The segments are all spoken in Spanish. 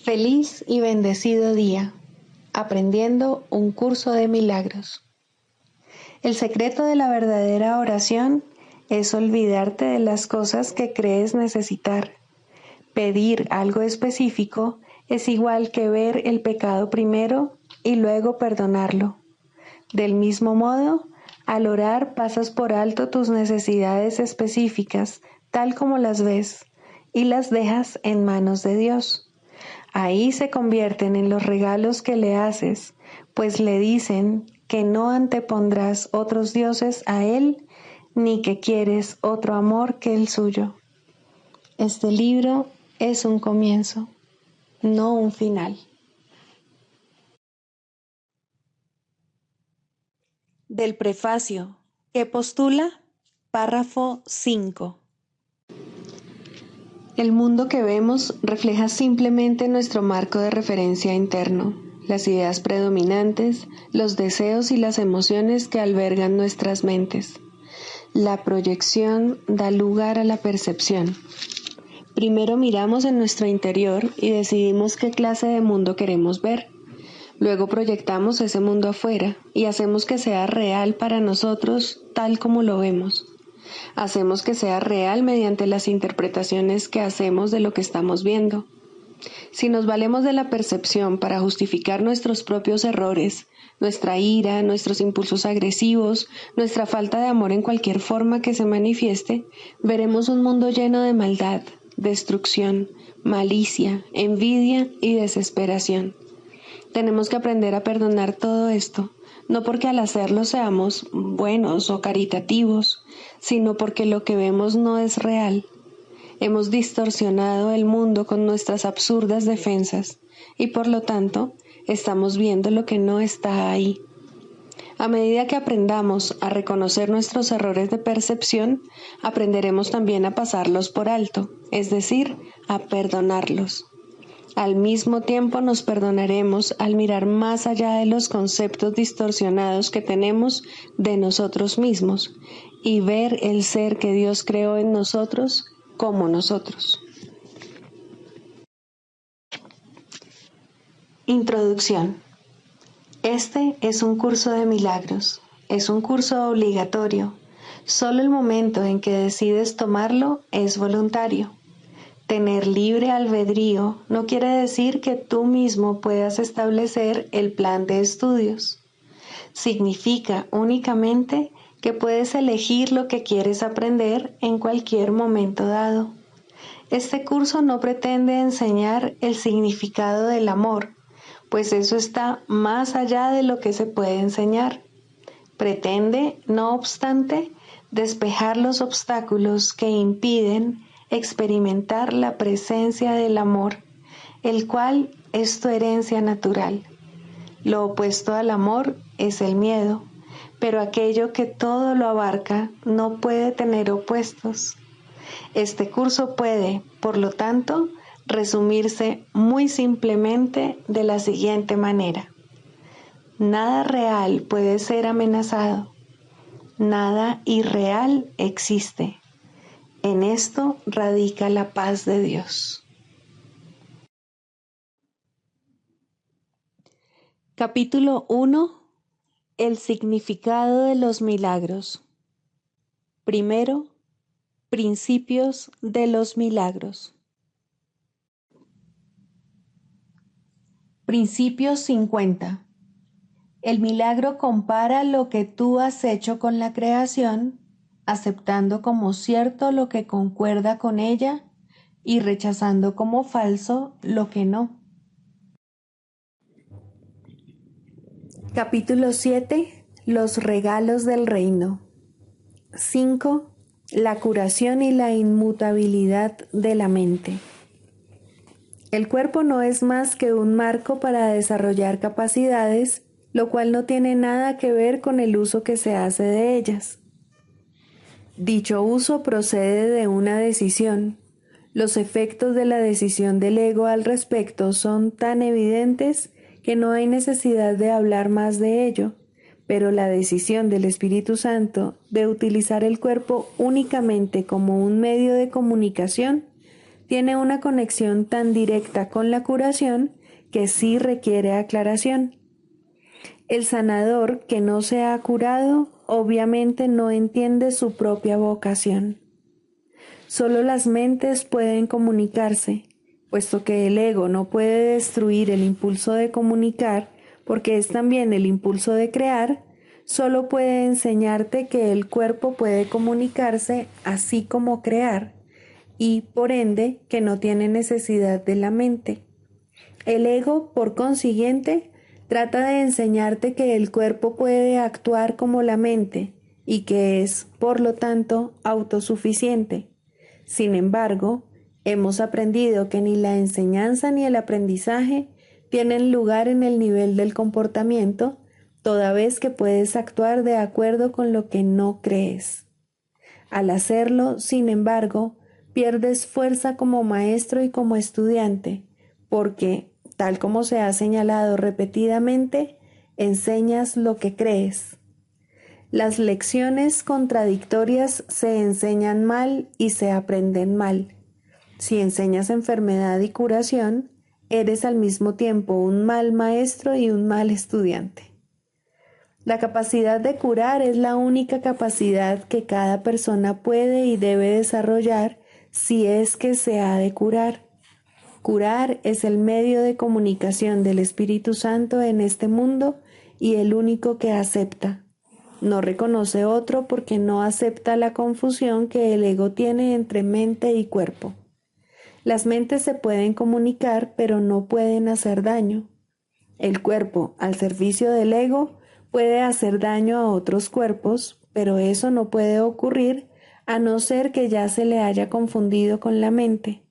Feliz y bendecido día, aprendiendo un curso de milagros. El secreto de la verdadera oración es olvidarte de las cosas que crees necesitar. Pedir algo específico es igual que ver el pecado primero y luego perdonarlo. Del mismo modo, al orar pasas por alto tus necesidades específicas, tal como las ves, y las dejas en manos de Dios. Ahí se convierten en los regalos que le haces, pues le dicen que no antepondrás otros dioses a Él, ni que quieres otro amor que el suyo. Este libro es un comienzo, no un final. Del prefacio, que postula, párrafo 5. El mundo que vemos refleja simplemente nuestro marco de referencia interno, las ideas predominantes, los deseos y las emociones que albergan nuestras mentes. La proyección da lugar a la percepción. Primero miramos en nuestro interior y decidimos qué clase de mundo queremos ver. Luego proyectamos ese mundo afuera y hacemos que sea real para nosotros tal como lo vemos. Hacemos que sea real mediante las interpretaciones que hacemos de lo que estamos viendo. Si nos valemos de la percepción para justificar nuestros propios errores, nuestra ira, nuestros impulsos agresivos, nuestra falta de amor en cualquier forma que se manifieste, veremos un mundo lleno de maldad, destrucción, malicia, envidia y desesperación. Tenemos que aprender a perdonar todo esto, no porque al hacerlo seamos buenos o caritativos, sino porque lo que vemos no es real. Hemos distorsionado el mundo con nuestras absurdas defensas y por lo tanto estamos viendo lo que no está ahí. A medida que aprendamos a reconocer nuestros errores de percepción, aprenderemos también a pasarlos por alto, es decir, a perdonarlos. Al mismo tiempo nos perdonaremos al mirar más allá de los conceptos distorsionados que tenemos de nosotros mismos y ver el ser que Dios creó en nosotros como nosotros. Introducción. Este es un curso de milagros. Es un curso obligatorio. Solo el momento en que decides tomarlo es voluntario. Tener libre albedrío no quiere decir que tú mismo puedas establecer el plan de estudios. Significa únicamente que puedes elegir lo que quieres aprender en cualquier momento dado. Este curso no pretende enseñar el significado del amor, pues eso está más allá de lo que se puede enseñar. Pretende, no obstante, despejar los obstáculos que impiden experimentar la presencia del amor, el cual es tu herencia natural. Lo opuesto al amor es el miedo, pero aquello que todo lo abarca no puede tener opuestos. Este curso puede, por lo tanto, resumirse muy simplemente de la siguiente manera. Nada real puede ser amenazado. Nada irreal existe. En esto radica la paz de Dios. Capítulo 1. El significado de los milagros. Primero, principios de los milagros. Principio 50. El milagro compara lo que tú has hecho con la creación, aceptando como cierto lo que concuerda con ella y rechazando como falso lo que no. Capítulo 7. Los regalos del reino. 5. La curación y la inmutabilidad de la mente. El cuerpo no es más que un marco para desarrollar capacidades, lo cual no tiene nada que ver con el uso que se hace de ellas. Dicho uso procede de una decisión. Los efectos de la decisión del ego al respecto son tan evidentes que no hay necesidad de hablar más de ello, pero la decisión del Espíritu Santo de utilizar el cuerpo únicamente como un medio de comunicación tiene una conexión tan directa con la curación que sí requiere aclaración. El sanador que no se ha curado obviamente no entiende su propia vocación. Solo las mentes pueden comunicarse, puesto que el ego no puede destruir el impulso de comunicar, porque es también el impulso de crear. Solo puede enseñarte que el cuerpo puede comunicarse así como crear, y por ende que no tiene necesidad de la mente. El ego, por consiguiente, trata de enseñarte que el cuerpo puede actuar como la mente y que es, por lo tanto, autosuficiente. Sin embargo, hemos aprendido que ni la enseñanza ni el aprendizaje tienen lugar en el nivel del comportamiento, toda vez que puedes actuar de acuerdo con lo que no crees. Al hacerlo, sin embargo, pierdes fuerza como maestro y como estudiante, porque, tal como se ha señalado repetidamente, enseñas lo que crees. Las lecciones contradictorias se enseñan mal y se aprenden mal. Si enseñas enfermedad y curación, eres al mismo tiempo un mal maestro y un mal estudiante. La capacidad de curar es la única capacidad que cada persona puede y debe desarrollar si es que se ha de curar. Curar es el medio de comunicación del Espíritu Santo en este mundo y el único que acepta. No reconoce otro porque no acepta la confusión que el ego tiene entre mente y cuerpo. Las mentes se pueden comunicar, pero no pueden hacer daño. El cuerpo, al servicio del ego, puede hacer daño a otros cuerpos, pero eso no puede ocurrir a no ser que ya se le haya confundido con la mente.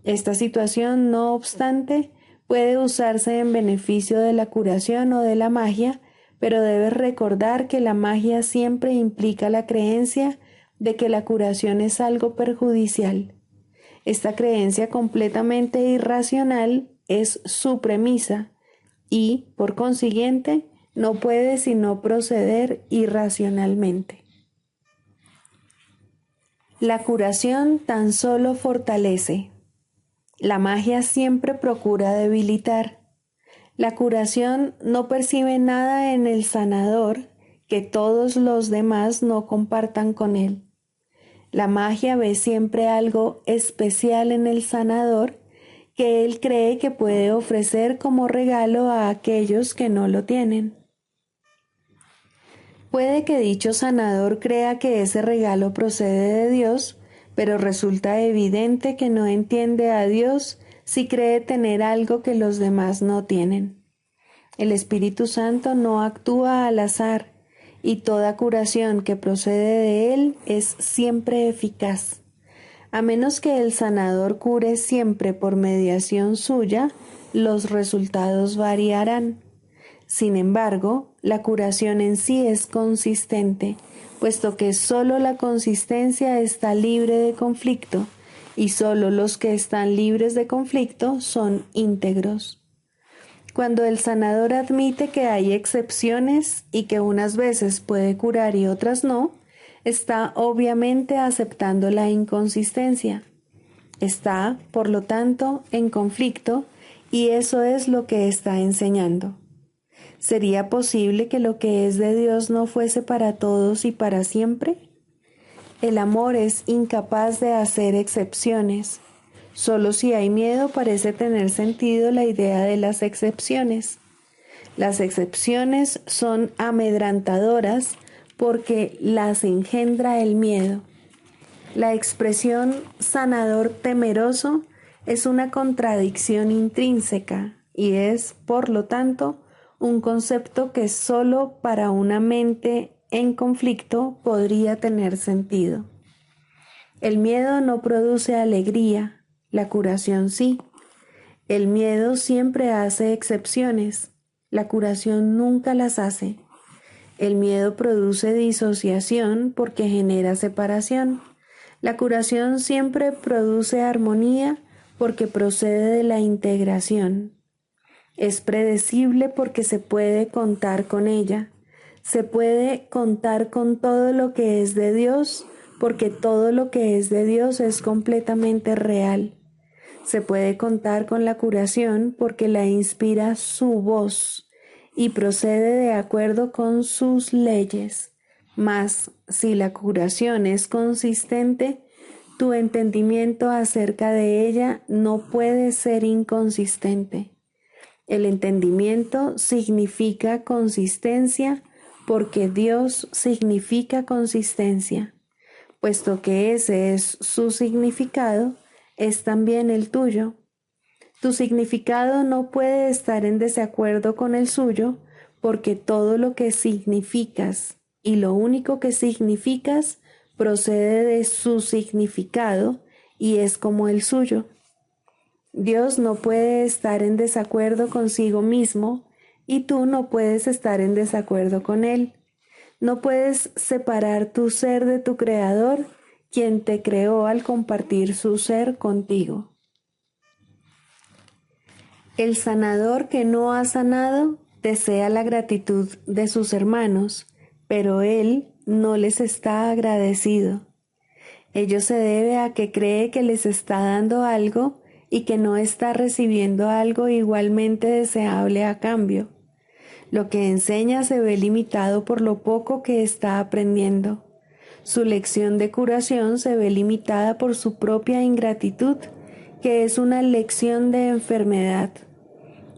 Esta situación, no obstante, puede usarse en beneficio de la curación o de la magia, pero debes recordar que la magia siempre implica la creencia de que la curación es algo perjudicial. Esta creencia completamente irracional es su premisa y, por consiguiente, no puede sino proceder irracionalmente. La curación tan solo fortalece. La magia siempre procura debilitar. La curación no percibe nada en el sanador que todos los demás no compartan con él. La magia ve siempre algo especial en el sanador que él cree que puede ofrecer como regalo a aquellos que no lo tienen. Puede que dicho sanador crea que ese regalo procede de Dios, pero resulta evidente que no entiende a Dios si cree tener algo que los demás no tienen. El Espíritu Santo no actúa al azar, y toda curación que procede de Él es siempre eficaz. A menos que el sanador cure siempre por mediación suya, los resultados variarán. Sin embargo, la curación en sí es consistente, puesto que solo la consistencia está libre de conflicto, y solo los que están libres de conflicto son íntegros. Cuando el sanador admite que hay excepciones y que unas veces puede curar y otras no, está obviamente aceptando la inconsistencia. Está, por lo tanto, en conflicto, y eso es lo que está enseñando. ¿Sería posible que lo que es de Dios no fuese para todos y para siempre? El amor es incapaz de hacer excepciones. Solo si hay miedo parece tener sentido la idea de las excepciones. Las excepciones son amedrantadoras porque las engendra el miedo. La expresión sanador temeroso es una contradicción intrínseca y es, por lo tanto, un concepto que solo para una mente en conflicto podría tener sentido. El miedo no produce alegría, la curación sí. El miedo siempre hace excepciones, la curación nunca las hace. El miedo produce disociación porque genera separación. La curación siempre produce armonía porque procede de la integración. Es predecible porque se puede contar con ella. Se puede contar con todo lo que es de Dios porque todo lo que es de Dios es completamente real. Se puede contar con la curación porque la inspira su voz y procede de acuerdo con sus leyes. Mas, si la curación es consistente, tu entendimiento acerca de ella no puede ser inconsistente. El entendimiento significa consistencia porque Dios significa consistencia. Puesto que ese es su significado, es también el tuyo. Tu significado no puede estar en desacuerdo con el suyo, porque todo lo que significas y lo único que significas procede de su significado y es como el suyo. Dios no puede estar en desacuerdo consigo mismo y tú no puedes estar en desacuerdo con Él. No puedes separar tu ser de tu Creador, quien te creó al compartir su ser contigo. El sanador que no ha sanado desea la gratitud de sus hermanos, pero él no les está agradecido. Ello se debe a que cree que les está dando algo y que no está recibiendo algo igualmente deseable a cambio. Lo que enseña se ve limitado por lo poco que está aprendiendo. Su lección de curación se ve limitada por su propia ingratitud, que es una lección de enfermedad.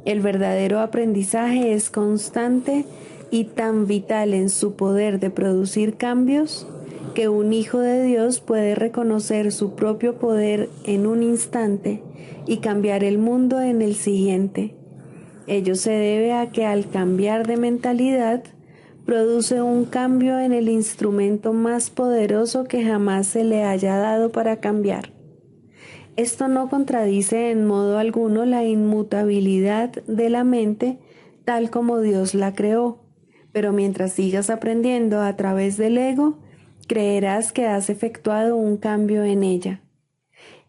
El verdadero aprendizaje es constante y tan vital en su poder de producir cambios que un hijo de Dios puede reconocer su propio poder en un instante y cambiar el mundo en el siguiente. Ello se debe a que al cambiar de mentalidad produce un cambio en el instrumento más poderoso que jamás se le haya dado para cambiar. Esto no contradice en modo alguno la inmutabilidad de la mente tal como Dios la creó, pero mientras sigas aprendiendo a través del ego, creerás que has efectuado un cambio en ella.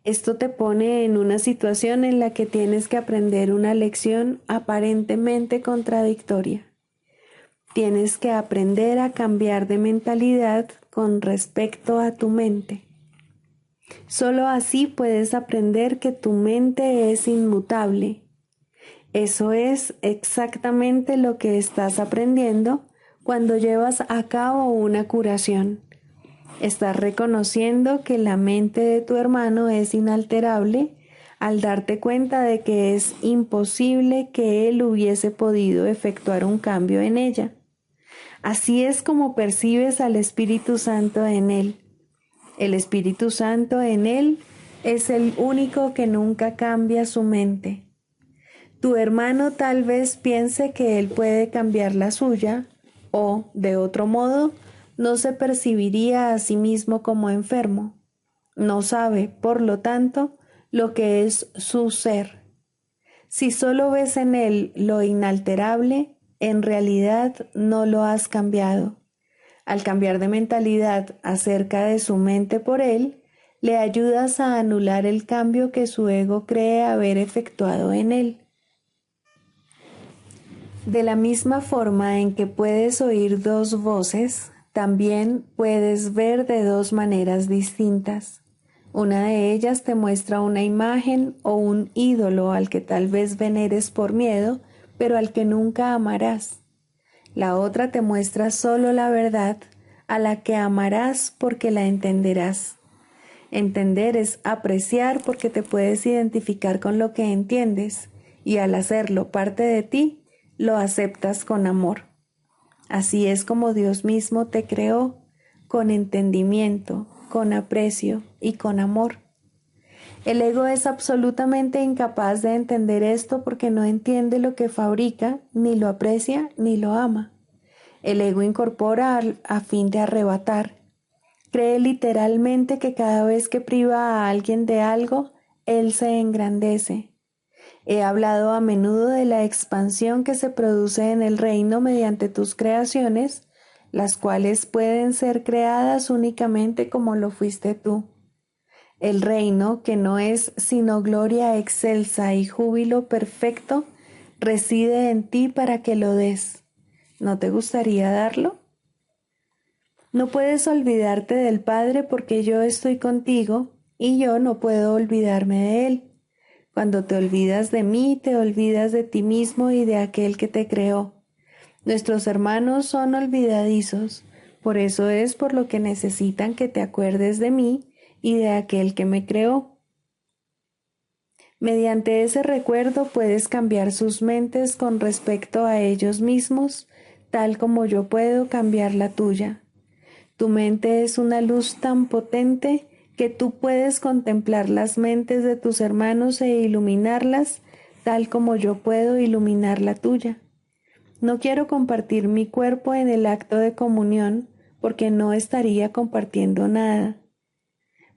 Esto te pone en una situación en la que tienes que aprender una lección aparentemente contradictoria. Tienes que aprender a cambiar de mentalidad con respecto a tu mente. Solo así puedes aprender que tu mente es inmutable. Eso es exactamente lo que estás aprendiendo cuando llevas a cabo una curación. Estás reconociendo que la mente de tu hermano es inalterable al darte cuenta de que es imposible que él hubiese podido efectuar un cambio en ella. Así es como percibes al Espíritu Santo en él. El Espíritu Santo en él es el único que nunca cambia su mente. Tu hermano tal vez piense que él puede cambiar la suya o, de otro modo, no se percibiría a sí mismo como enfermo. No sabe, por lo tanto, lo que es su ser. Si solo ves en él lo inalterable, en realidad no lo has cambiado. Al cambiar de mentalidad acerca de su mente por él, le ayudas a anular el cambio que su ego cree haber efectuado en él. De la misma forma en que puedes oír dos voces, también puedes ver de dos maneras distintas. Una de ellas te muestra una imagen o un ídolo al que tal vez veneres por miedo, pero al que nunca amarás. La otra te muestra solo la verdad, a la que amarás porque la entenderás. Entender es apreciar porque te puedes identificar con lo que entiendes, y al hacerlo parte de ti, lo aceptas con amor. Así es como Dios mismo te creó, con entendimiento, con aprecio y con amor. El ego es absolutamente incapaz de entender esto porque no entiende lo que fabrica, ni lo aprecia, ni lo ama. El ego incorpora a fin de arrebatar. Cree literalmente que cada vez que priva a alguien de algo, él se engrandece. He hablado a menudo de la expansión que se produce en el reino mediante tus creaciones, las cuales pueden ser creadas únicamente como lo fuiste tú. El reino, que no es sino gloria excelsa y júbilo perfecto, reside en ti para que lo des. ¿No te gustaría darlo? No puedes olvidarte del Padre porque yo estoy contigo y yo no puedo olvidarme de Él. Cuando te olvidas de mí, te olvidas de ti mismo y de aquel que te creó. Nuestros hermanos son olvidadizos, por eso es por lo que necesitan que te acuerdes de mí y de aquel que me creó. Mediante ese recuerdo puedes cambiar sus mentes con respecto a ellos mismos, tal como yo puedo cambiar la tuya. Tu mente es una luz tan potente que tú puedes contemplar las mentes de tus hermanos e iluminarlas, tal como yo puedo iluminar la tuya. No quiero compartir mi cuerpo en el acto de comunión, porque no estaría compartiendo nada.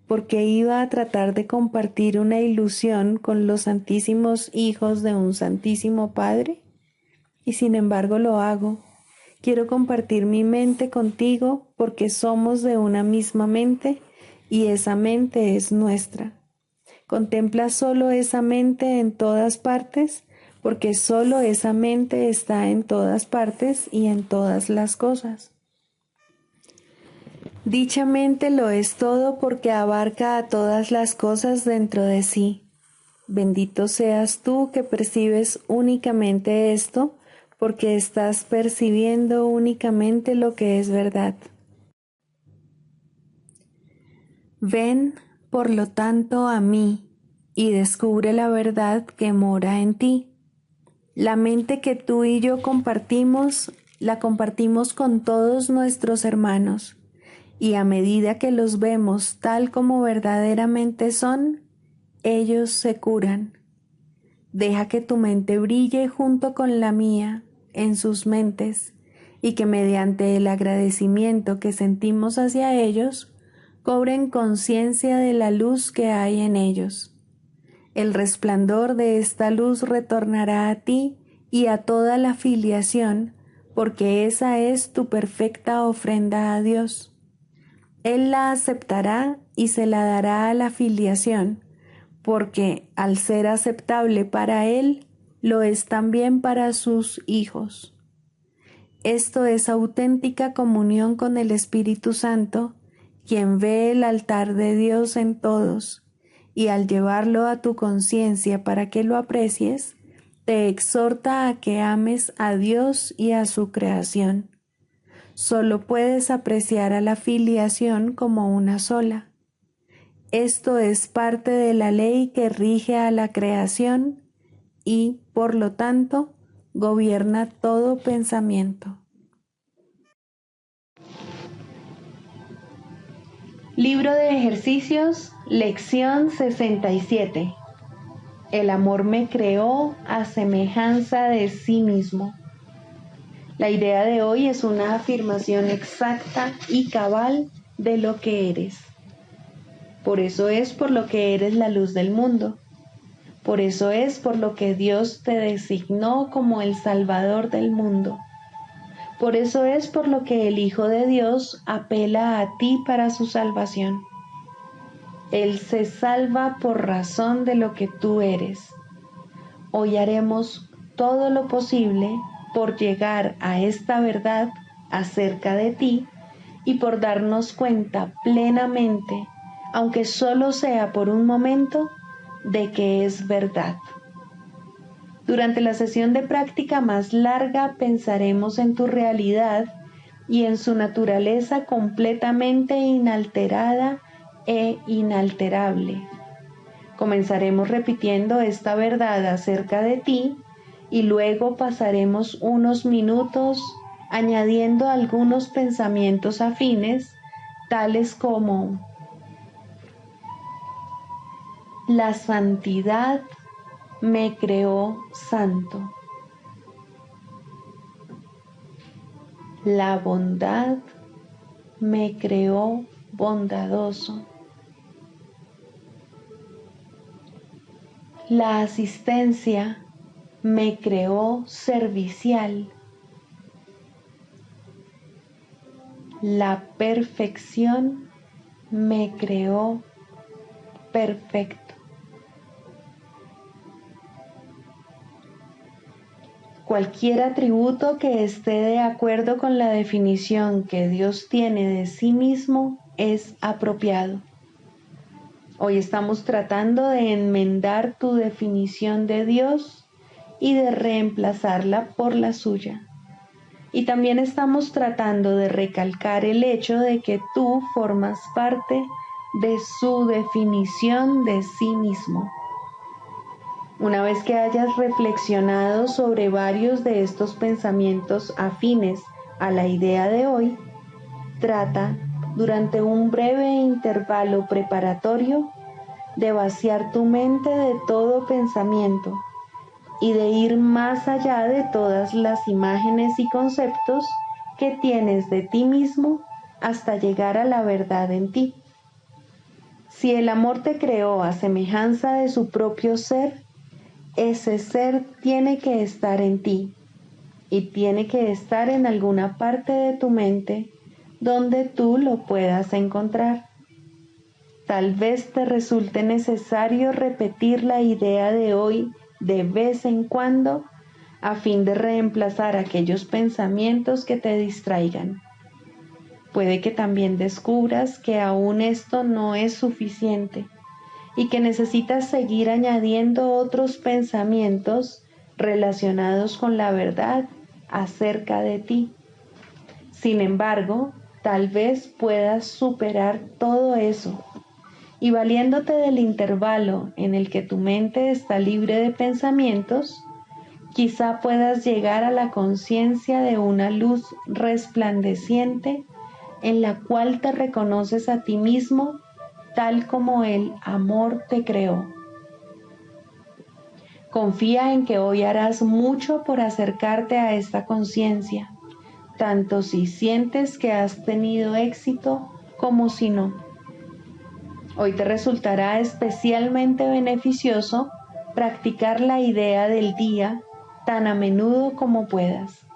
Porque iba a tratar de compartir una ilusión con los santísimos hijos de un santísimo Padre, y sin embargo lo hago. Quiero compartir mi mente contigo porque somos de una misma mente y esa mente es nuestra. Contempla solo esa mente en todas partes porque solo esa mente está en todas partes y en todas las cosas. Dicha mente lo es todo porque abarca a todas las cosas dentro de sí. Bendito seas tú que percibes únicamente esto, porque estás percibiendo únicamente lo que es verdad. Ven, por lo tanto, a mí y descubre la verdad que mora en ti. La mente que tú y yo compartimos, la compartimos con todos nuestros hermanos, y a medida que los vemos tal como verdaderamente son, ellos se curan. Deja que tu mente brille junto con la mía en sus mentes y que mediante el agradecimiento que sentimos hacia ellos, cobren conciencia de la luz que hay en ellos. El resplandor de esta luz retornará a ti y a toda la filiación, porque esa es tu perfecta ofrenda a Dios. Él la aceptará y se la dará a la filiación, porque al ser aceptable para Él, lo es también para sus hijos. Esto es auténtica comunión con el Espíritu Santo, quien ve el altar de Dios en todos, y al llevarlo a tu conciencia para que lo aprecies, te exhorta a que ames a Dios y a su creación. Solo puedes apreciar a la filiación como una sola. Esto es parte de la ley que rige a la creación y, por lo tanto, gobierna todo pensamiento. Libro de ejercicios, lección 67. El amor me creó a semejanza de sí mismo. La idea de hoy es una afirmación exacta y cabal de lo que eres. Por eso es por lo que eres la luz del mundo. Por eso es por lo que Dios te designó como el Salvador del mundo. Por eso es por lo que el Hijo de Dios apela a ti para su salvación. Él se salva por razón de lo que tú eres. Hoy haremos todo lo posible por llegar a esta verdad acerca de ti y por darnos cuenta plenamente, aunque solo sea por un momento, de que es verdad. Durante la sesión de práctica más larga pensaremos en tu realidad y en su naturaleza completamente inalterada e inalterable. Comenzaremos repitiendo esta verdad acerca de ti y luego pasaremos unos minutos añadiendo algunos pensamientos afines, tales como: la santidad me creó santo. La bondad me creó bondadoso. La asistencia me creó servicial. La perfección me creó perfecto. Cualquier atributo que esté de acuerdo con la definición que Dios tiene de sí mismo es apropiado. Hoy estamos tratando de enmendar tu definición de Dios y de reemplazarla por la suya. Y también estamos tratando de recalcar el hecho de que tú formas parte de su definición de sí mismo. Una vez que hayas reflexionado sobre varios de estos pensamientos afines a la idea de hoy, trata, durante un breve intervalo preparatorio, de vaciar tu mente de todo pensamiento y de ir más allá de todas las imágenes y conceptos que tienes de ti mismo hasta llegar a la verdad en ti. Si el amor te creó a semejanza de su propio ser, ese ser tiene que estar en ti y tiene que estar en alguna parte de tu mente donde tú lo puedas encontrar. Tal vez te resulte necesario repetir la idea de hoy de vez en cuando a fin de reemplazar aquellos pensamientos que te distraigan. Puede que también descubras que aún esto no es suficiente y que necesitas seguir añadiendo otros pensamientos relacionados con la verdad acerca de ti. Sin embargo, tal vez puedas superar todo eso y valiéndote del intervalo en el que tu mente está libre de pensamientos, quizá puedas llegar a la conciencia de una luz resplandeciente en la cual te reconoces a ti mismo tal como el amor te creó. Confía en que hoy harás mucho por acercarte a esta conciencia, tanto si sientes que has tenido éxito como si no. Hoy te resultará especialmente beneficioso practicar la idea del día tan a menudo como puedas.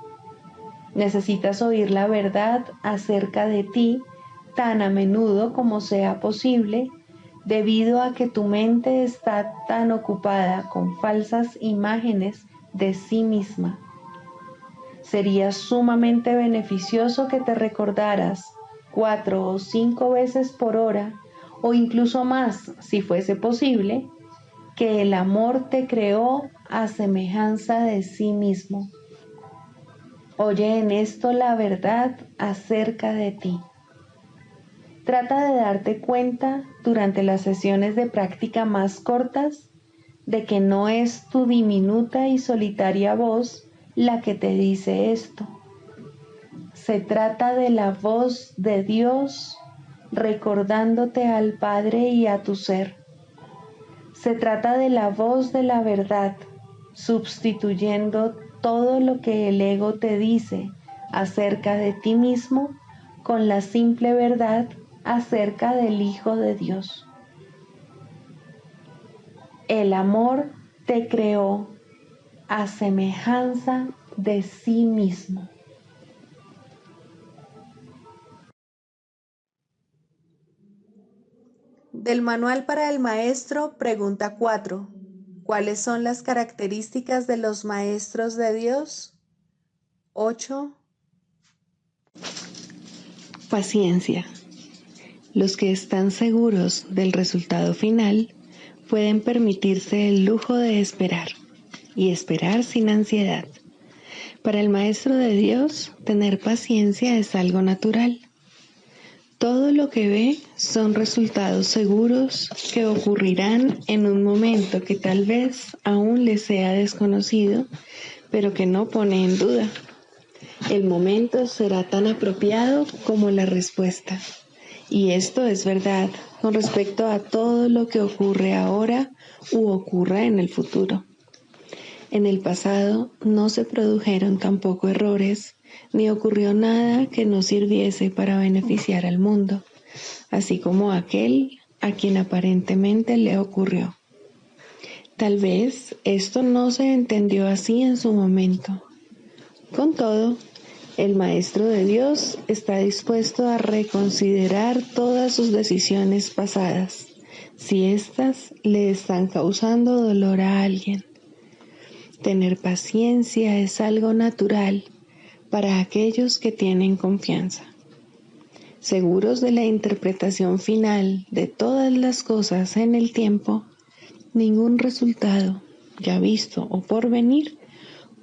Necesitas oír la verdad acerca de ti tan a menudo como sea posible, debido a que tu mente está tan ocupada con falsas imágenes de sí misma. Sería sumamente beneficioso que te recordaras 4 o 5 veces por hora, o incluso más si fuese posible, que el amor te creó a semejanza de sí mismo. Oye en esto la verdad acerca de ti. Trata de darte cuenta durante las sesiones de práctica más cortas de que no es tu diminuta y solitaria voz la que te dice esto. Se trata de la voz de Dios recordándote al Padre y a tu ser. Se trata de la voz de la verdad, sustituyendo todo lo que el ego te dice acerca de ti mismo con la simple verdad acerca del Hijo de Dios. El amor te creó a semejanza de sí mismo. Del Manual para el Maestro, pregunta 4. ¿Cuáles son las características de los maestros de Dios? 8. Paciencia. Los que están seguros del resultado final pueden permitirse el lujo de esperar y esperar sin ansiedad. Para el Maestro de Dios, tener paciencia es algo natural. Todo lo que ve son resultados seguros que ocurrirán en un momento que tal vez aún le sea desconocido, pero que no pone en duda. El momento será tan apropiado como la respuesta. Y esto es verdad con respecto a todo lo que ocurre ahora u ocurra en el futuro. En el pasado no se produjeron tampoco errores, ni ocurrió nada que no sirviese para beneficiar al mundo, así como aquel a quien aparentemente le ocurrió. Tal vez esto no se entendió así en su momento. Con todo, el Maestro de Dios está dispuesto a reconsiderar todas sus decisiones pasadas, si éstas le están causando dolor a alguien. Tener paciencia es algo natural para aquellos que tienen confianza. seguros de la interpretación final de todas las cosas en el tiempo, ningún resultado, ya visto o por venir,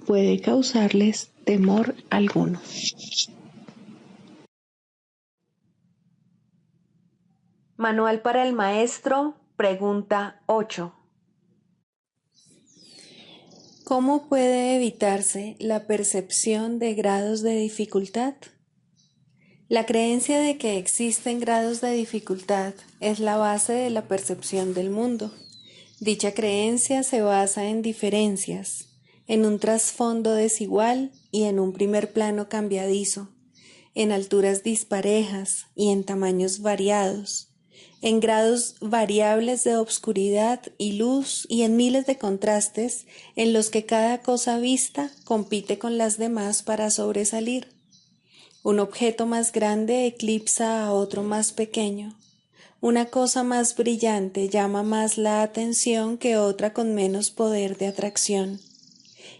puede causarles temor alguno. Manual para el maestro, pregunta 8. ¿Cómo puede evitarse la percepción de grados de dificultad? La creencia de que existen grados de dificultad es la base de la percepción del mundo. Dicha creencia se basa en diferencias, en un trasfondo desigual y en un primer plano cambiadizo, en alturas disparejas y en tamaños variados, en grados variables de obscuridad y luz y en miles de contrastes en los que cada cosa vista compite con las demás para sobresalir. Un objeto más grande eclipsa a otro más pequeño. Una cosa más brillante llama más la atención que otra con menos poder de atracción.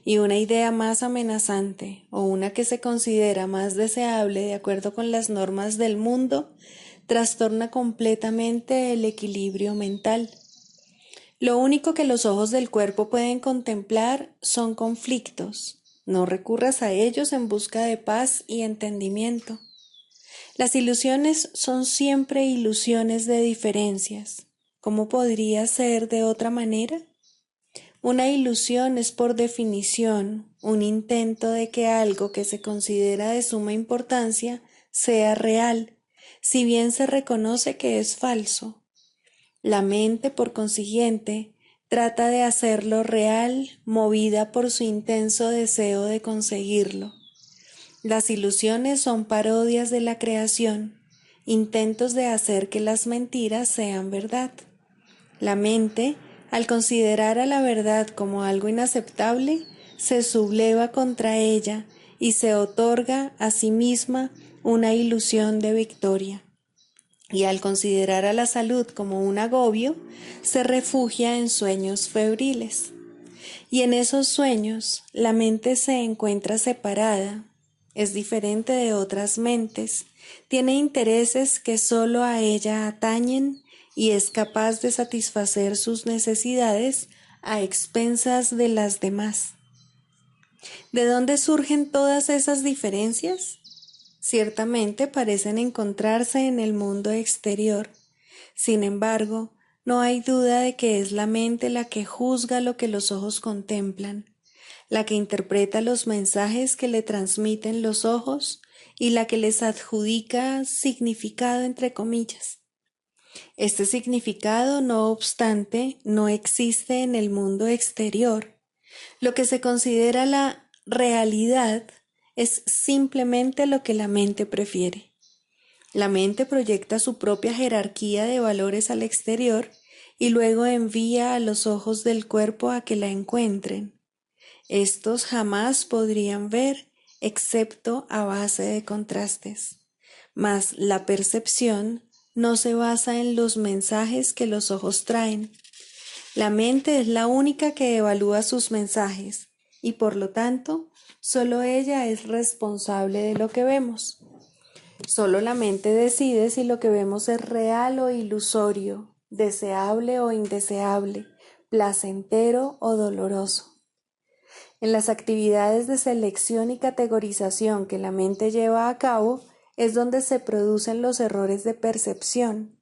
Y una idea más amenazante o una que se considera más deseable de acuerdo con las normas del mundo trastorna completamente el equilibrio mental. Lo único que los ojos del cuerpo pueden contemplar son conflictos. No recurras a ellos en busca de paz y entendimiento. Las ilusiones son siempre ilusiones de diferencias. ¿Cómo podría ser de otra manera? Una ilusión es por definición un intento de que algo que se considera de suma importancia sea real, si bien se reconoce que es falso. La mente, por consiguiente, trata de hacerlo real, movida por su intenso deseo de conseguirlo. Las ilusiones son parodias de la creación, intentos de hacer que las mentiras sean verdad. La mente, al considerar a la verdad como algo inaceptable, se subleva contra ella y se otorga a sí misma una ilusión de victoria. Y al considerar a la salud como un agobio, se refugia en sueños febriles. Y en esos sueños, la mente se encuentra separada, es diferente de otras mentes, tiene intereses que solo a ella atañen y es capaz de satisfacer sus necesidades a expensas de las demás. ¿De dónde surgen todas esas diferencias? Ciertamente parecen encontrarse en el mundo exterior. Sin embargo, no hay duda de que es la mente la que juzga lo que los ojos contemplan, la que interpreta los mensajes que le transmiten los ojos y la que les adjudica significado entre comillas. Este significado, no obstante, no existe en el mundo exterior. Lo que se considera la realidad es simplemente lo que la mente prefiere. La mente proyecta su propia jerarquía de valores al exterior y luego envía a los ojos del cuerpo a que la encuentren. Estos jamás podrían ver excepto a base de contrastes. Mas la percepción no se basa en los mensajes que los ojos traen. La mente es la única que evalúa sus mensajes y por lo tanto, solo ella es responsable de lo que vemos. Solo la mente decide si lo que vemos es real o ilusorio, deseable o indeseable, placentero o doloroso. En las actividades de selección y categorización que la mente lleva a cabo es donde se producen los errores de percepción,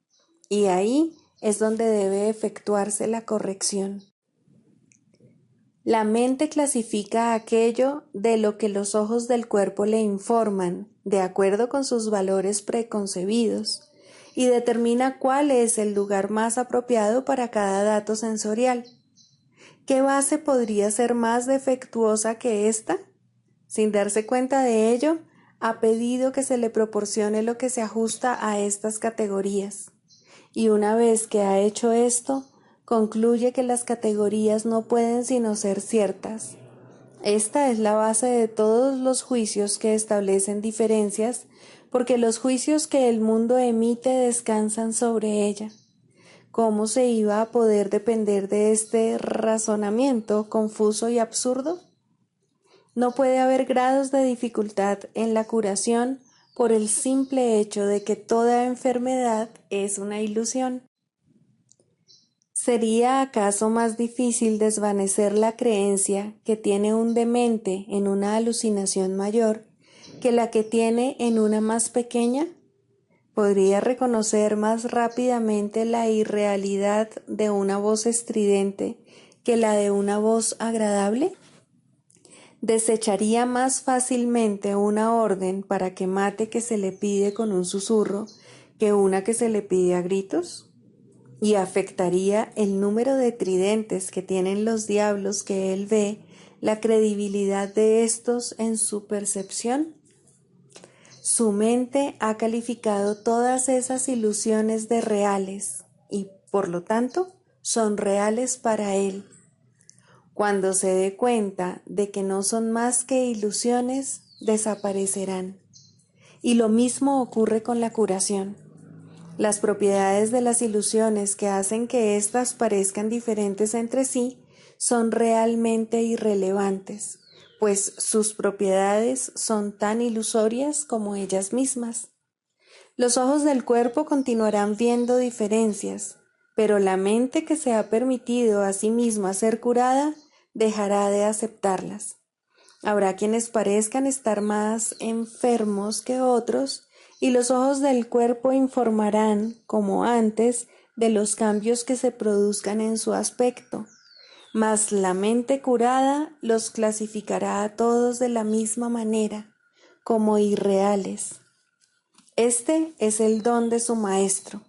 y ahí es donde debe efectuarse la corrección. La mente clasifica aquello de lo que los ojos del cuerpo le informan, de acuerdo con sus valores preconcebidos, y determina cuál es el lugar más apropiado para cada dato sensorial. ¿Qué base podría ser más defectuosa que esta? Sin darse cuenta de ello, ha pedido que se le proporcione lo que se ajusta a estas categorías. Y una vez que ha hecho esto, concluye que las categorías no pueden sino ser ciertas. Esta es la base de todos los juicios que establecen diferencias, porque los juicios que el mundo emite descansan sobre ella. ¿Cómo se iba a poder depender de este razonamiento confuso y absurdo? No puede haber grados de dificultad en la curación por el simple hecho de que toda enfermedad es una ilusión. ¿Sería acaso más difícil desvanecer la creencia que tiene un demente en una alucinación mayor que la que tiene en una más pequeña? ¿Podría reconocer más rápidamente la irrealidad de una voz estridente que la de una voz agradable? ¿Desecharía más fácilmente una orden para que mate que se le pide con un susurro que una que se le pide a gritos? ¿Y afectaría el número de tridentes que tienen los diablos que él ve la credibilidad de estos en su percepción? Su mente ha calificado todas esas ilusiones de reales y, por lo tanto, son reales para él. Cuando se dé cuenta de que no son más que ilusiones, desaparecerán. Y lo mismo ocurre con la curación. Las propiedades de las ilusiones que hacen que éstas parezcan diferentes entre sí son realmente irrelevantes, pues sus propiedades son tan ilusorias como ellas mismas. Los ojos del cuerpo continuarán viendo diferencias, pero la mente que se ha permitido a sí misma ser curada dejará de aceptarlas. Habrá quienes parezcan estar más enfermos que otros, y los ojos del cuerpo informarán, como antes, de los cambios que se produzcan en su aspecto. Mas la mente curada los clasificará a todos de la misma manera, como irreales. Este es el don de su maestro,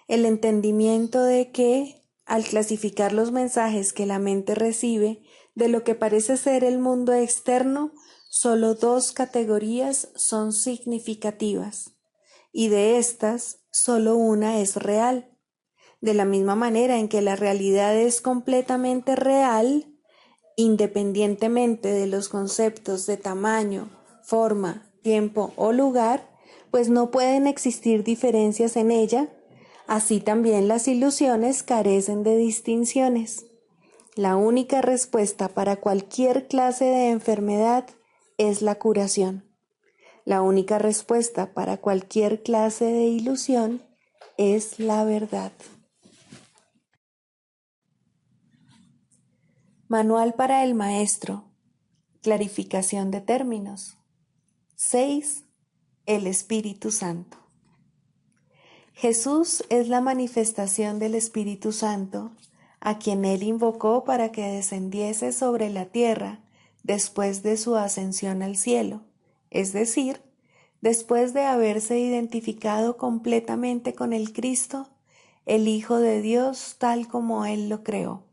el entendimiento de que, al clasificar los mensajes que la mente recibe de lo que parece ser el mundo externo, solo dos categorías son significativas, y de estas, solo una es real. De la misma manera en que la realidad es completamente real, independientemente de los conceptos de tamaño, forma, tiempo o lugar, pues no pueden existir diferencias en ella, así también las ilusiones carecen de distinciones. La única respuesta para cualquier clase de enfermedad es la curación. La única respuesta para cualquier clase de ilusión es la verdad. Manual para el maestro. Clarificación de términos. 6. El Espíritu Santo. Jesús es la manifestación del Espíritu Santo, a quien él invocó para que descendiese sobre la tierra después de su ascensión al cielo, es decir, después de haberse identificado completamente con el Cristo, el Hijo de Dios tal como él lo creó.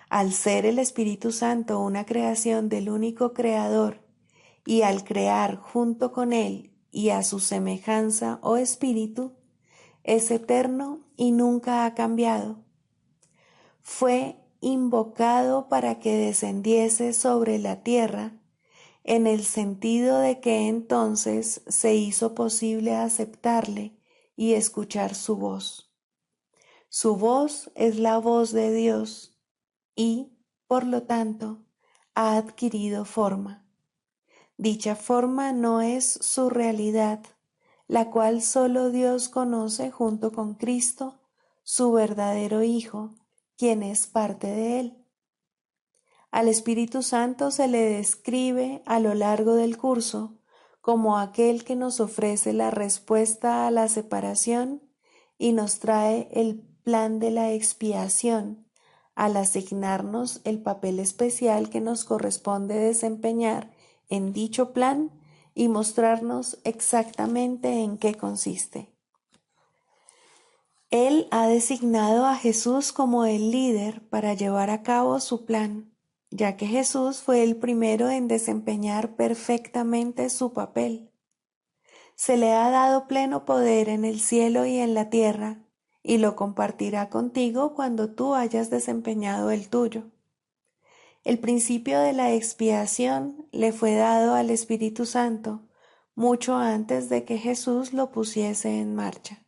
Al ser el Espíritu Santo una creación del único Creador, y al crear junto con él y a su semejanza o espíritu, es eterno y nunca ha cambiado. Fue invocado para que descendiese sobre la tierra, en el sentido de que entonces se hizo posible aceptarle y escuchar su voz. Su voz es la voz de Dios y, por lo tanto, ha adquirido forma. Dicha forma no es su realidad, la cual solo Dios conoce junto con Cristo, su verdadero Hijo, quien es parte de él. Al Espíritu Santo se le describe a lo largo del curso como aquel que nos ofrece la respuesta a la separación y nos trae el plan de la expiación, al asignarnos el papel especial que nos corresponde desempeñar en dicho plan y mostrarnos exactamente en qué consiste. Él ha designado a Jesús como el líder para llevar a cabo su plan, ya que Jesús fue el primero en desempeñar perfectamente su papel. Se le ha dado pleno poder en el cielo y en la tierra, y lo compartirá contigo cuando tú hayas desempeñado el tuyo. El principio de la expiación le fue dado al Espíritu Santo mucho antes de que Jesús lo pusiese en marcha.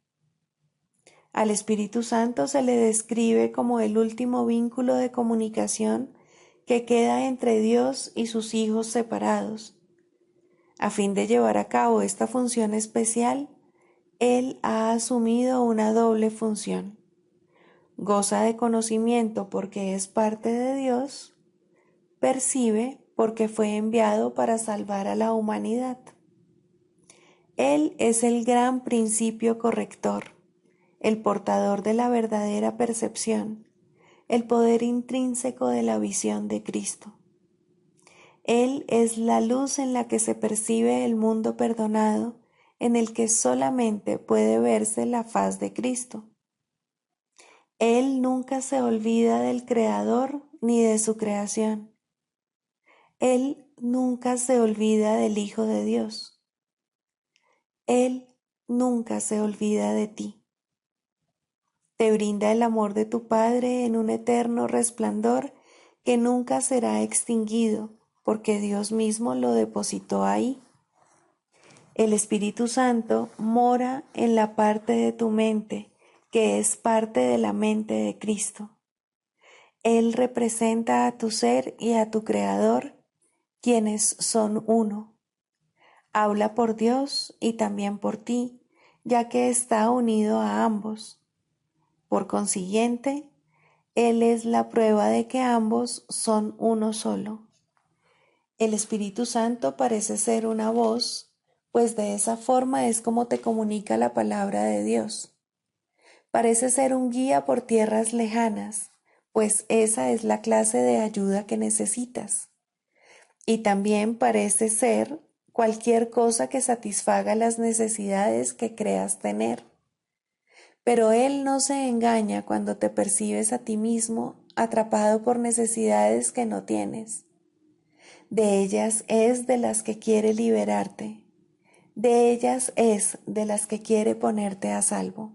Al Espíritu Santo se le describe como el último vínculo de comunicación que queda entre Dios y sus hijos separados. A fin de llevar a cabo esta función especial, Él ha asumido una doble función. Goza de conocimiento porque es parte de Dios, percibe porque fue enviado para salvar a la humanidad. Él es el gran principio corrector, el portador de la verdadera percepción, el poder intrínseco de la visión de Cristo. Él es la luz en la que se percibe el mundo perdonado, en el que solamente puede verse la faz de Cristo. Él nunca se olvida del Creador ni de su creación. Él nunca se olvida del Hijo de Dios. Él nunca se olvida de ti. Te brinda el amor de tu Padre en un eterno resplandor que nunca será extinguido, porque Dios mismo lo depositó ahí. El Espíritu Santo mora en la parte de tu mente, que es parte de la mente de Cristo. Él representa a tu ser y a tu Creador, quienes son uno. Habla por Dios y también por ti, ya que está unido a ambos. Por consiguiente, Él es la prueba de que ambos son uno solo. El Espíritu Santo parece ser una voz, pues de esa forma es como te comunica la palabra de Dios. Parece ser un guía por tierras lejanas, pues esa es la clase de ayuda que necesitas. Y también parece ser cualquier cosa que satisfaga las necesidades que creas tener. Pero Él no se engaña cuando te percibes a ti mismo atrapado por necesidades que no tienes. De ellas es de las que quiere liberarte. De ellas es de las que quiere ponerte a salvo.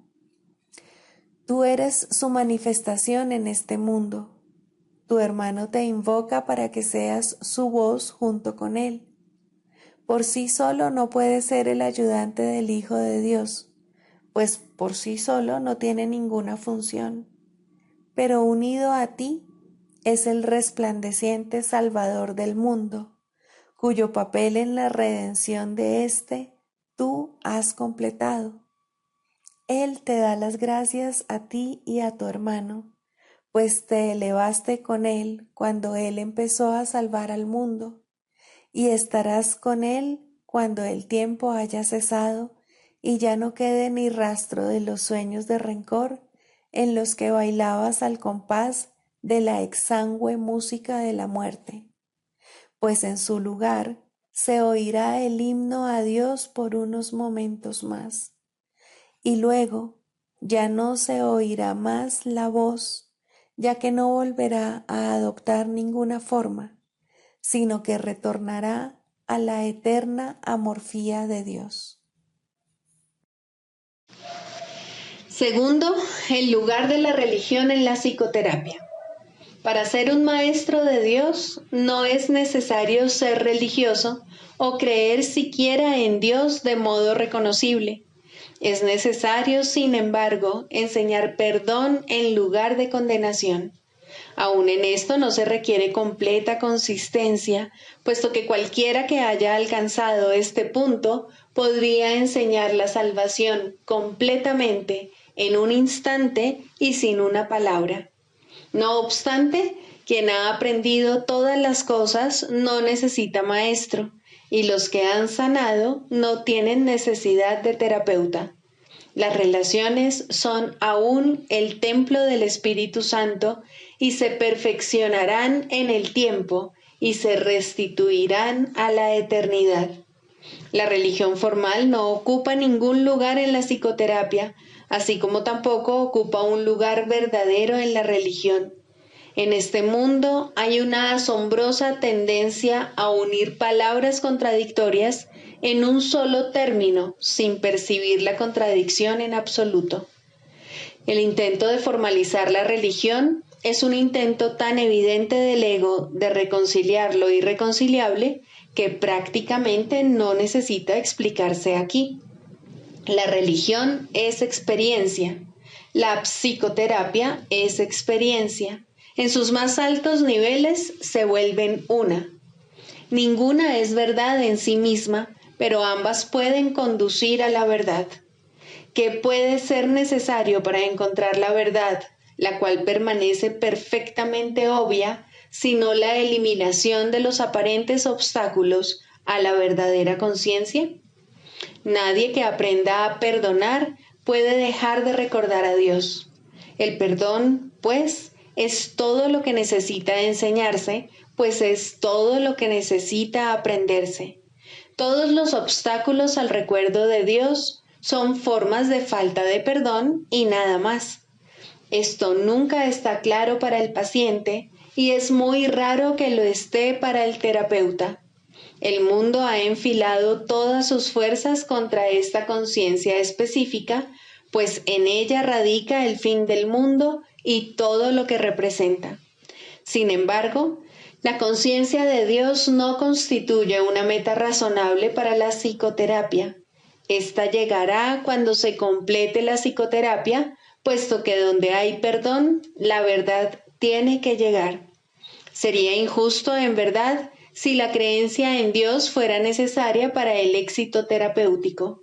Tú eres su manifestación en este mundo. Tu hermano te invoca para que seas su voz junto con él. Por sí solo no puede ser el ayudante del Hijo de Dios, pues por sí solo no tiene ninguna función. Pero unido a ti es el resplandeciente Salvador del mundo, cuyo papel en la redención de éste tú has completado. Él te da las gracias a ti y a tu hermano, pues te elevaste con Él cuando Él empezó a salvar al mundo, y estarás con Él cuando el tiempo haya cesado y ya no quede ni rastro de los sueños de rencor en los que bailabas al compás de la exangüe música de la muerte, pues en su lugar se oirá el himno a Dios por unos momentos más. Y luego ya no se oirá más la voz, ya que no volverá a adoptar ninguna forma, sino que retornará a la eterna amorfía de Dios. Segundo, el lugar de la religión en la psicoterapia. Para ser un maestro de Dios no es necesario ser religioso o creer siquiera en Dios de modo reconocible. Es necesario, sin embargo, enseñar perdón en lugar de condenación. Aún en esto no se requiere completa consistencia, puesto que cualquiera que haya alcanzado este punto podría enseñar la salvación completamente en un instante y sin una palabra. No obstante, quien ha aprendido todas las cosas no necesita maestro, y los que han sanado no tienen necesidad de terapeuta. Las relaciones son aún el templo del Espíritu Santo y se perfeccionarán en el tiempo y se restituirán a la eternidad. La religión formal no ocupa ningún lugar en la psicoterapia, así como tampoco ocupa un lugar verdadero en la religión. En este mundo hay una asombrosa tendencia a unir palabras contradictorias en un solo término, sin percibir la contradicción en absoluto. El intento de formalizar la religión es un intento tan evidente del ego de reconciliar lo irreconciliable que prácticamente no necesita explicarse aquí. La religión es experiencia. La psicoterapia es experiencia. En sus más altos niveles se vuelven una. Ninguna es verdad en sí misma, pero ambas pueden conducir a la verdad. ¿Qué puede ser necesario para encontrar la verdad, la cual permanece perfectamente obvia, sino la eliminación de los aparentes obstáculos a la verdadera conciencia? Nadie que aprenda a perdonar puede dejar de recordar a Dios. El perdón, pues, es todo lo que necesita enseñarse, pues es todo lo que necesita aprenderse. Todos los obstáculos al recuerdo de Dios son formas de falta de perdón y nada más. Esto nunca está claro para el paciente y es muy raro que lo esté para el terapeuta. El mundo ha enfilado todas sus fuerzas contra esta conciencia específica, pues en ella radica el fin del mundo y todo lo que representa. Sin embargo, la conciencia de Dios no constituye una meta razonable para la psicoterapia. Esta llegará cuando se complete la psicoterapia, puesto que donde hay perdón, la verdad tiene que llegar. Sería injusto, en verdad, si la creencia en Dios fuera necesaria para el éxito terapéutico.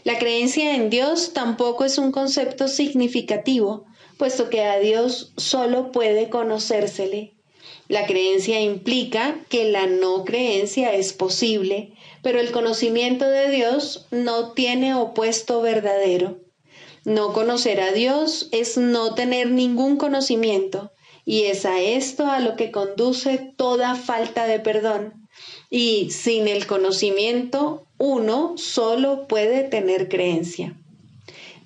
La creencia en Dios tampoco es un concepto significativo, puesto que a Dios solo puede conocérsele. La creencia implica que la no creencia es posible, pero el conocimiento de Dios no tiene opuesto verdadero. No conocer a Dios es no tener ningún conocimiento, y es a esto a lo que conduce toda falta de perdón. Y sin el conocimiento, uno solo puede tener creencia.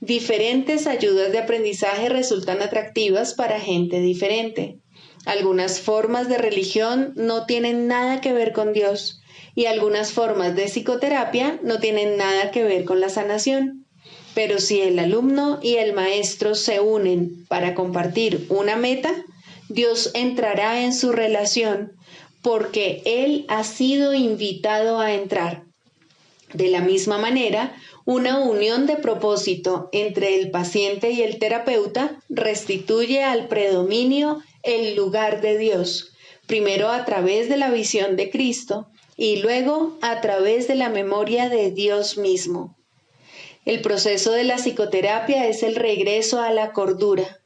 Diferentes ayudas de aprendizaje resultan atractivas para gente diferente. Algunas formas de religión no tienen nada que ver con Dios, y algunas formas de psicoterapia no tienen nada que ver con la sanación. Pero si el alumno y el maestro se unen para compartir una meta, Dios entrará en su relación porque Él ha sido invitado a entrar. De la misma manera, una unión de propósito entre el paciente y el terapeuta restituye al predominio el lugar de Dios, primero a través de la visión de Cristo y luego a través de la memoria de Dios mismo. El proceso de la psicoterapia es el regreso a la cordura.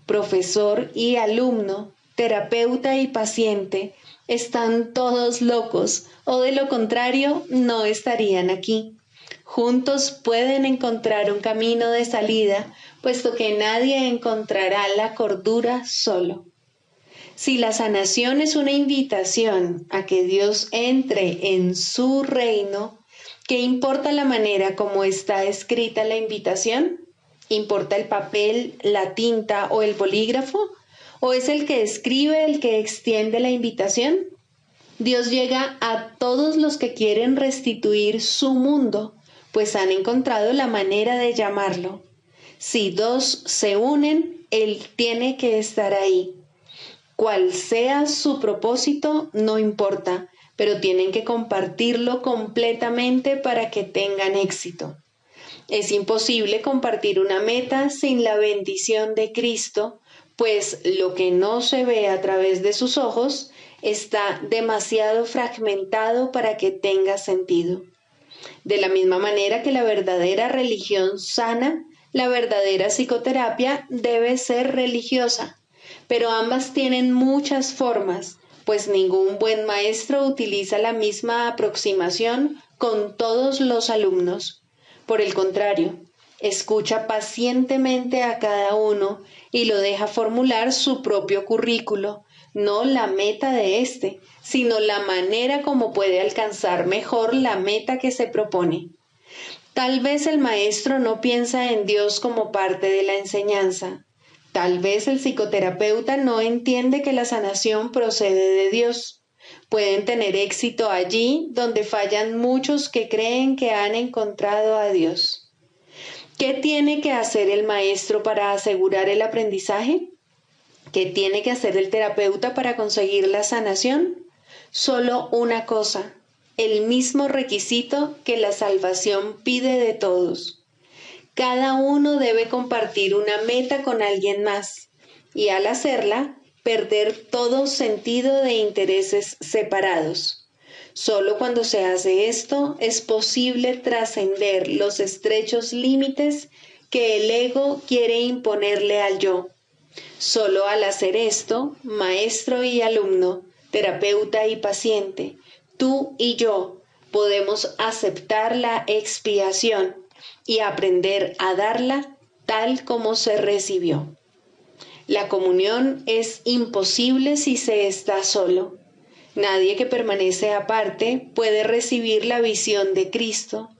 Profesor y alumno, terapeuta y paciente, están todos locos, o de lo contrario, no estarían aquí. Juntos pueden encontrar un camino de salida, puesto que nadie encontrará la cordura solo. Si la sanación es una invitación a que Dios entre en su reino, ¿qué importa la manera como está escrita la invitación? ¿Importa el papel, la tinta o el bolígrafo? ¿O es el que escribe el que extiende la invitación? Dios llega a todos los que quieren restituir su mundo, pues han encontrado la manera de llamarlo. Si dos se unen, Él tiene que estar ahí. Cual sea su propósito, no importa, pero tienen que compartirlo completamente para que tengan éxito. Es imposible compartir una meta sin la bendición de Cristo, pues lo que no se ve a través de sus ojos está demasiado fragmentado para que tenga sentido. De la misma manera que la verdadera religión sana, la verdadera psicoterapia debe ser religiosa, pero ambas tienen muchas formas, pues ningún buen maestro utiliza la misma aproximación con todos los alumnos. Por el contrario, escucha pacientemente a cada uno y lo deja formular su propio currículo, no la meta de éste, sino la manera como puede alcanzar mejor la meta que se propone. Tal vez el maestro no piensa en Dios como parte de la enseñanza. Tal vez el psicoterapeuta no entiende que la sanación procede de Dios. Pueden tener éxito allí donde fallan muchos que creen que han encontrado a Dios. ¿Qué tiene que hacer el maestro para asegurar el aprendizaje? ¿Qué tiene que hacer el terapeuta para conseguir la sanación? Solo una cosa, el mismo requisito que la salvación pide de todos. Cada uno debe compartir una meta con alguien más y al hacerla, perder todo sentido de intereses separados. Solo cuando se hace esto es posible trascender los estrechos límites que el ego quiere imponerle al yo. Solo al hacer esto, maestro y alumno, terapeuta y paciente, tú y yo podemos aceptar la expiación y aprender a darla tal como se recibió. La comunión es imposible si se está solo. Nadie que permanece aparte puede recibir la visión de Cristo.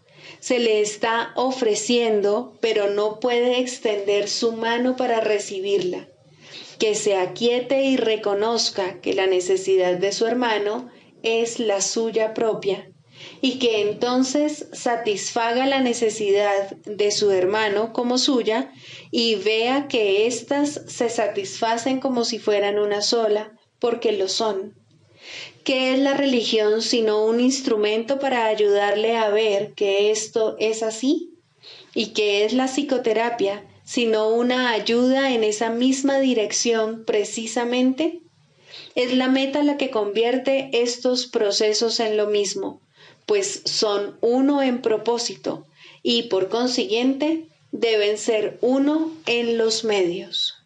Se le está ofreciendo, pero no puede extender su mano para recibirla. Que se aquiete y reconozca que la necesidad de su hermano es la suya propia, y que entonces satisfaga la necesidad de su hermano como suya y vea que éstas se satisfacen como si fueran una sola, porque lo son. ¿Qué es la religión sino un instrumento para ayudarle a ver que esto es así? ¿Y qué es la psicoterapia sino una ayuda en esa misma dirección precisamente? Es la meta la que convierte estos procesos en lo mismo, pues son uno en propósito y por consiguiente deben ser uno en los medios.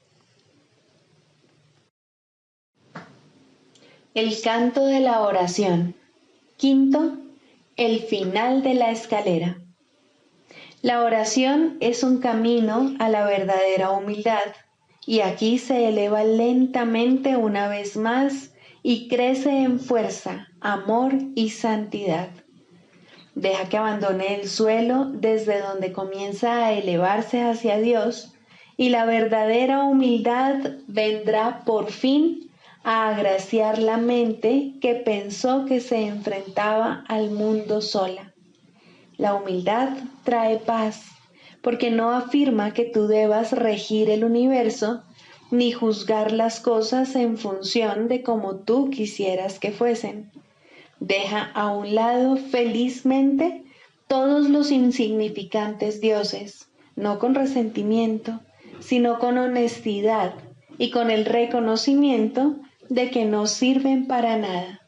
El canto de la oración. Quinto, el final de la escalera. La oración es un camino a la verdadera humildad, y aquí se eleva lentamente una vez más y crece en fuerza, amor y santidad. Deja que abandone el suelo desde donde comienza a elevarse hacia Dios, y la verdadera humildad vendrá por fin a agraciar la mente que pensó que se enfrentaba al mundo sola. La humildad trae paz, porque no afirma que tú debas regir el universo, ni juzgar las cosas en función de cómo tú quisieras que fuesen. Deja a un lado felizmente todos los insignificantes dioses, no con resentimiento, sino con honestidad y con el reconocimiento de que no sirven para nada.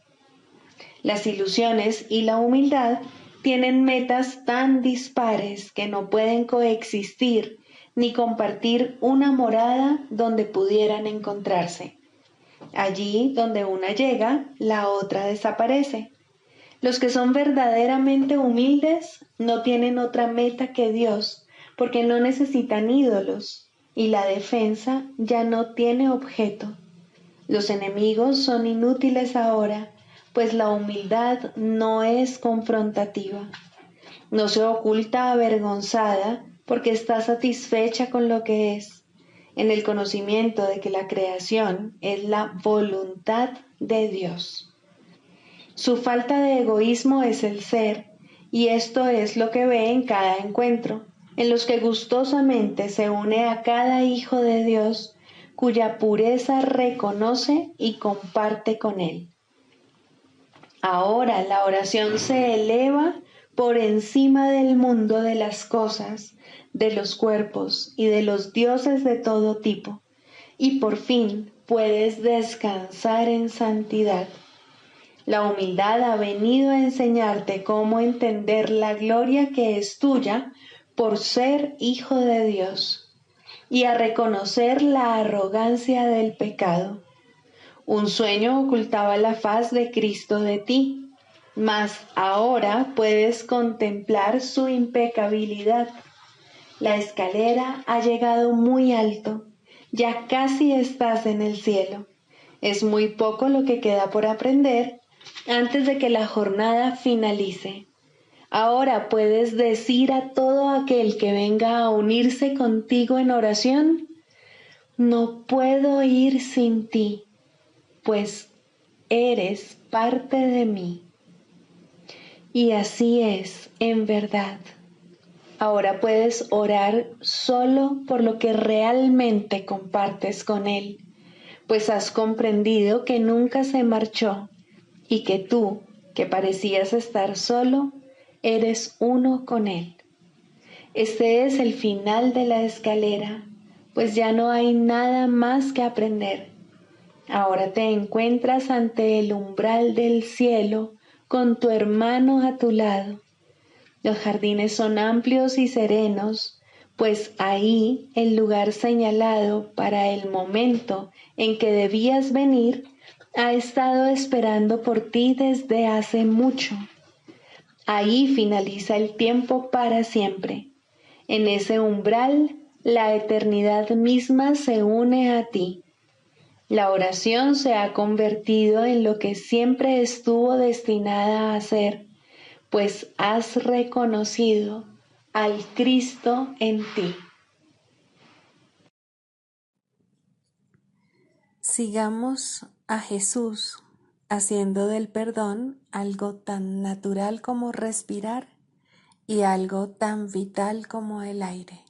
Las ilusiones y la humildad tienen metas tan dispares que no pueden coexistir ni compartir una morada donde pudieran encontrarse. Allí donde una llega, la otra desaparece. Los que son verdaderamente humildes no tienen otra meta que Dios, porque no necesitan ídolos, y la defensa ya no tiene objeto. Los enemigos son inútiles ahora, pues la humildad no es confrontativa. No se oculta avergonzada porque está satisfecha con lo que es, en el conocimiento de que la creación es la voluntad de Dios. Su falta de egoísmo es el ser, y esto es lo que ve en cada encuentro, en los que gustosamente se une a cada hijo de Dios, cuya pureza reconoce y comparte con él. Ahora la oración se eleva por encima del mundo de las cosas, de los cuerpos y de los dioses de todo tipo, y por fin puedes descansar en santidad. La humildad ha venido a enseñarte cómo entender la gloria que es tuya por ser hijo de Dios, y a reconocer la arrogancia del pecado. Un sueño ocultaba la faz de Cristo de ti, mas ahora puedes contemplar su impecabilidad. La escalera ha llegado muy alto, ya casi estás en el cielo. Es muy poco lo que queda por aprender antes de que la jornada finalice. Ahora puedes decir a todo aquel que venga a unirse contigo en oración: no puedo ir sin ti, pues eres parte de mí. Y así es, en verdad. Ahora puedes orar solo por lo que realmente compartes con Él, pues has comprendido que nunca se marchó y que tú, que parecías estar solo, eres uno con Él. Este es el final de la escalera, pues ya no hay nada más que aprender. Ahora te encuentras ante el umbral del cielo con tu hermano a tu lado. Los jardines son amplios y serenos, pues ahí el lugar señalado para el momento en que debías venir ha estado esperando por ti desde hace mucho. Ahí finaliza el tiempo para siempre. En ese umbral, la eternidad misma se une a ti. La oración se ha convertido en lo que siempre estuvo destinada a ser, pues has reconocido al Cristo en ti. Sigamos a Jesús, haciendo del perdón algo tan natural como respirar y algo tan vital como el aire.